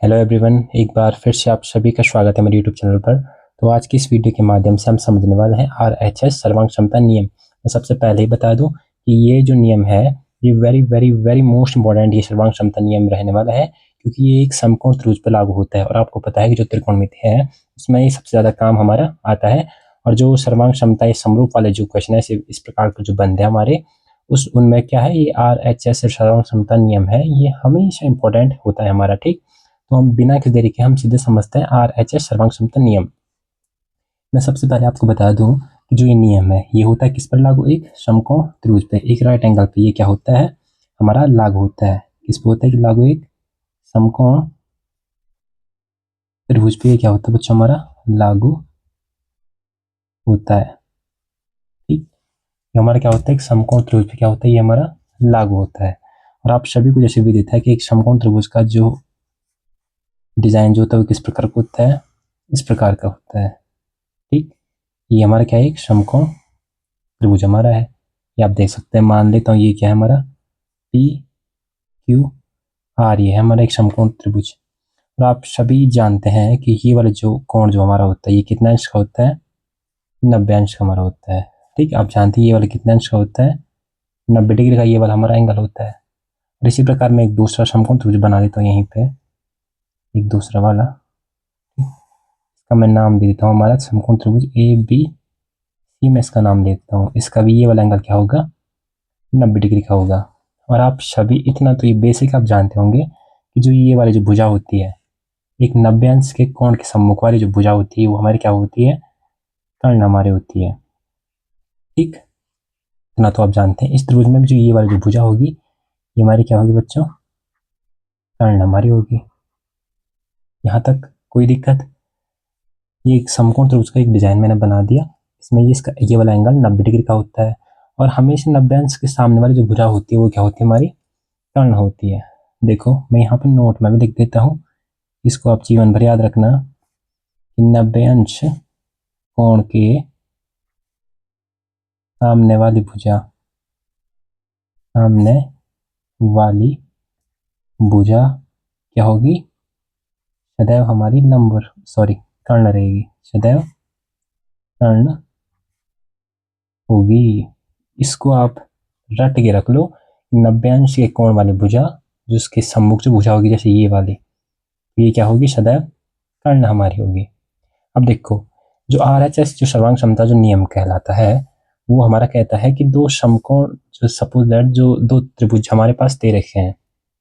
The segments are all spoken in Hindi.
हेलो एवरीवन, एक बार फिर से आप सभी का स्वागत है मेरे यूट्यूब चैनल पर। तो आज की इस वीडियो के माध्यम से हम समझने वाले हैं आरएचएस सर्वांग क्षमता नियम। मैं सबसे पहले ही बता दूं कि ये जो नियम है ये very very very most important ये सर्वांग क्षमता नियम रहने वाला है, क्योंकि ये एक समकोण त्रिभुज पर लागू होता है। और आपको पता है कि जो त्रिकोणमिति है उसमें ये सबसे ज़्यादा काम हमारा आता है। और जो सर्वांग क्षमता ये समरूप वाले जो क्वेश्चन है इस प्रकार के जो बनते हैं हमारे उस उनमें क्या है, ये आरएचएस सर्वांग क्षमता नियम है, ये हमेशा इंपॉर्टेंट होता है हमारा। ठीक, तो हम बिना किसी देरी के हम सीधे समझते हैं आरएचएस सर्वांग क्षमता नियम। मैं सबसे पहले आपको बता दूं कि जो ये नियम है ये होता है किस पर लागू, एक समकोण त्रिभुज पे, एक राइट एंगल पे ये क्या होता है हमारा लागू होता है। किस पे होता है कि लागू, एक समकोण त्रिभुज पे ये क्या होता है बच्चों हमारा लागू होता है। ठीक, ये हमारा क्या होता है, एक समकोण त्रिभुज पे क्या होता है, ये हमारा लागू होता है। और आप सभी को जैसे भी देता है कि एक समकोण त्रिभुज का जो डिजाइन जो होता है वो किस प्रकार का होता है, इस प्रकार का होता है। ठीक, ये हमारा क्या है, एक समकोण त्रिभुज हमारा है। ये आप देख सकते हैं, मान लेता हूँ ये क्या है हमारा पी क्यू आर, ये है हमारा एक समकोण त्रिभुज। और आप सभी जानते हैं कि ये वाला जो कोण जो हमारा होता है ये कितना अंश का होता है, 90 अंश का हमारा होता है। ठीक, आप जानते हैं ये वाला कितना अंश का होता है, 90 डिग्री का ये वाला हमारा एंगल होता है। और इसी प्रकार मैं एक दूसरा समकोण त्रिभुज बना देता हूँ यहीं पे, एक दूसरा वाला, इसका मैं नाम दे देता हूँ हमारा समकोण त्रिभुज ए बी सी। मैं इसका नाम लेता हूँ, इसका भी ये वाला एंगल क्या होगा, 90 डिग्री का होगा। और आप सभी इतना तो ये बेसिक आप जानते होंगे कि जो ये वाली जो भुजा होती है, एक 90 अंश के कोण के सम्मुख वाली जो भुजा होती है वो हमारी क्या होती है, कर्ण हमारी होती है। ठीक, इतना तो आप जानते हैं। इस त्रिभुज में भी जो ये वाली जो भुजा होगी ये हमारी क्या होगी बच्चों, कर्ण हमारी होगी। यहाँ तक कोई दिक्कत? ये एक समकोण त्रिभुज का एक डिजाइन मैंने बना दिया, इसमें इसका ये वाला एंगल 90 डिग्री का होता है। और हमेशा 90 अंश के सामने वाली जो भुजा होती है वो क्या होती है, हमारी कर्ण होती है। देखो मैं यहाँ पर नोट में भी लिख देता हूँ, इसको आप जीवन भर याद रखना कि 90 अंश कोण के सामने वाली भुजा, सामने वाली भुजा क्या होगी, सदैव हमारी लंब सॉरी कर्ण रहेगी, सदैव कर्ण होगी। इसको आप रट के रख लो, 90 अंश के कोण वाली भुजा जो उसके सम्मुख जो भुजा होगी जैसे ये वाली, ये क्या होगी, सदैव कर्ण हमारी होगी। अब देखो जो आरएचएस जो सर्वांग क्षमता जो नियम कहलाता है वो हमारा कहता है कि दो समकोण जो सपोज दैट जो दो त्रिभुज हमारे पास दे रखे हैं,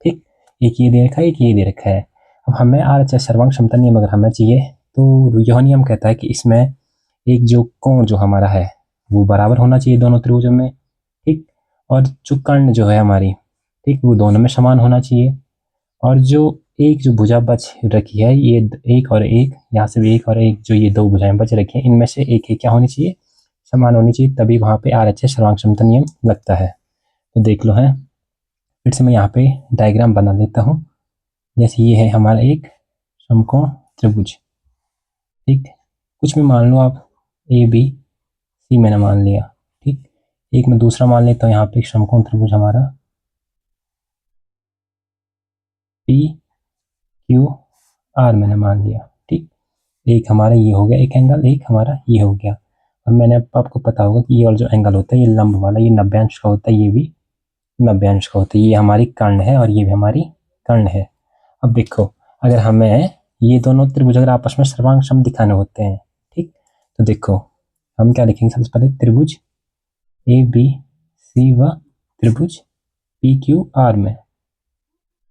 ठीक, एक ये दे रखा है, एक ये दे रखा है। अब हमें आरएचएस सर्वांग क्षमता नियम अगर हमें चाहिए तो यह नियम कहता है कि इसमें एक जो कोण जो हमारा है वो बराबर होना चाहिए दोनों त्रिभुजों में। ठीक, और जो कर्ण जो है हमारी, ठीक, वो दोनों में समान होना चाहिए। और जो एक जो भुजा बच रखी है, ये एक और एक, यहाँ से भी एक और एक, जो ये दो भुजाएं बच रखी हैं इनमें से एक एक क्या होनी चाहिए, समान होनी चाहिए, तभी वहाँ पे आरएचएस सर्वांग क्षमता नियम लगता है। तो देख लो है, फिर से मैं यहाँ पे डायग्राम बना लेता हूँ। जैसे ये है हमारा एक समकोण त्रिभुज, ठीक, कुछ भी मान लो आप, ए बी सी मैंने मान लिया। ठीक, एक मैं दूसरा मान लेता हूँ यहाँ पे, एक समकोण त्रिभुज हमारा पी क्यू आर मैंने मान लिया। ठीक, एक हमारा ये हो गया एक एंगल, एक हमारा ये हो गया। और मैंने आपको पता होगा कि ये वाला जो एंगल होता है ये लंब वाला, ये 90 अंश का होता है, ये भी 90 अंश का होता है। ये हमारी कर्ण है और ये भी हमारी कर्ण है। अब देखो अगर हमें ये दोनों त्रिभुज अगर आपस में सर्वांग सम दिखाने होते हैं, ठीक, तो देखो हम क्या लिखेंगे, सबसे पहले त्रिभुज ए बी सी व त्रिभुज पी क्यू आर में,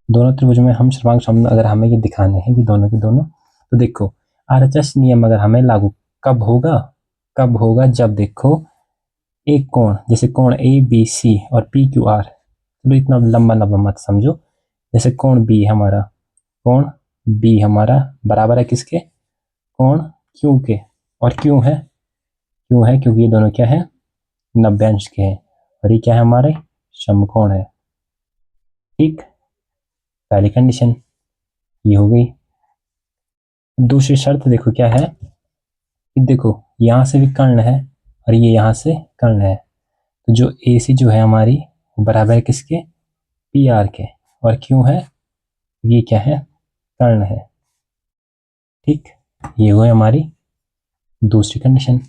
दोनों त्रिभुज में हम सर्वांग सम अगर हमें ये दिखाने हैं कि दोनों के दोनों, तो देखो आरएचएस नियम अगर हमें लागू कब होगा, कब होगा जब देखो एक कोण जैसे कोण ए बी सी और पी क्यू आर, चलो इतना लंबा लंबा मत समझो। जैसे कोण बी हमारा, कोण बी हमारा बराबर है किसके, कोण क्यू के। और क्यों है, क्यों है क्योंकि ये दोनों क्या है, 90 अंश के हैं। और ये क्या है, हमारे समकोण है। ठीक, पहली कंडीशन ये हो गई। दूसरी शर्त देखो क्या है, देखो यहाँ से भी कर्ण है और ये यहाँ से कर्ण है, तो जो ए सी जो है हमारी बराबर है किसके, पी आर के। और क्यों है, ये क्या है, कर्ण है। ठीक, ये हुई हमारी दूसरी कंडीशन।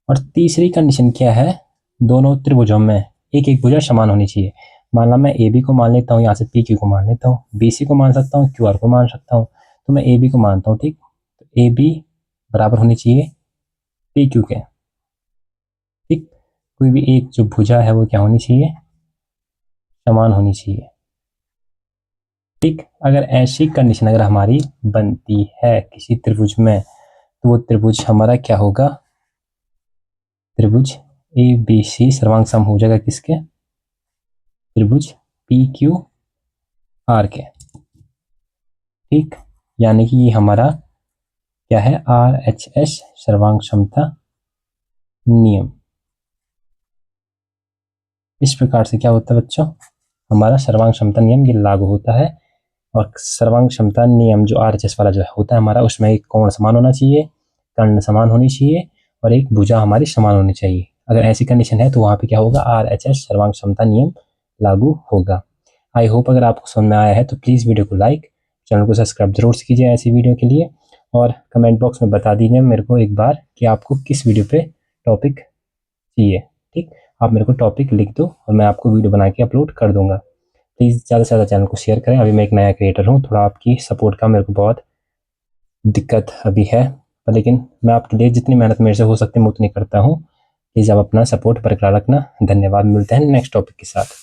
और तीसरी कंडीशन क्या है, दोनों त्रिभुजों में एक एक भुजा समान होनी चाहिए। मान ला मैं ए बी को मान लेता हूँ, यहाँ से पी क्यू को मान लेता हूँ, बी सी को मान सकता हूँ, क्यू आर को मान सकता हूँ। तो मैं ए बी को मानता हूँ। ठीक, तो ए बी बराबर होनी चाहिए पी क्यू के। ठीक, कोई भी एक जो भुजा है वो क्या होनी चाहिए, समान होनी चाहिए। ठीक, अगर ऐसी कंडीशन अगर हमारी बनती है किसी त्रिभुज में, तो वो त्रिभुज हमारा क्या होगा, त्रिभुज ए बी सी सर्वांग सम हो जाएगा किसके, त्रिभुज पी क्यू आर के। ठीक, यानी कि ये हमारा क्या है, आर एच एस सर्वांग क्षमता नियम। इस प्रकार से क्या होता है बच्चों, हमारा सर्वांग क्षमता नियम ये लागू होता है। और सर्वांग क्षमता नियम जो आर एच एस वाला जो होता है हमारा, उसमें एक कोण समान होना चाहिए, कर्ण समान होनी चाहिए, और एक भुजा हमारी समान होनी चाहिए। अगर ऐसी कंडीशन है तो वहाँ पे क्या होगा, आर एच एस सर्वांग क्षमता नियम लागू होगा। आई होप अगर आपको समझ में आया है तो प्लीज़ वीडियो को लाइक, चैनल को सब्सक्राइब जरूर से कीजिए ऐसी वीडियो के लिए। और कमेंट बॉक्स में बता दीजिए मेरे को एक बार कि आपको किस वीडियो पे टॉपिक चाहिए। ठीक, आप मेरे को टॉपिक लिख दो और मैं आपको वीडियो बना के अपलोड कर दूंगा। प्लीज़ ज़्यादा से ज़्यादा चैनल को शेयर करें। अभी मैं एक नया क्रिएटर हूँ, थोड़ा आपकी सपोर्ट का मेरे को बहुत दिक्कत अभी है, पर लेकिन मैं आपके लिए जितनी मेहनत मेरे से हो सकती है मैं उतनी करता हूँ। प्लीज़ आप अपना सपोर्ट बरकरार रखना। धन्यवाद, मिलते हैं नेक्स्ट टॉपिक के साथ।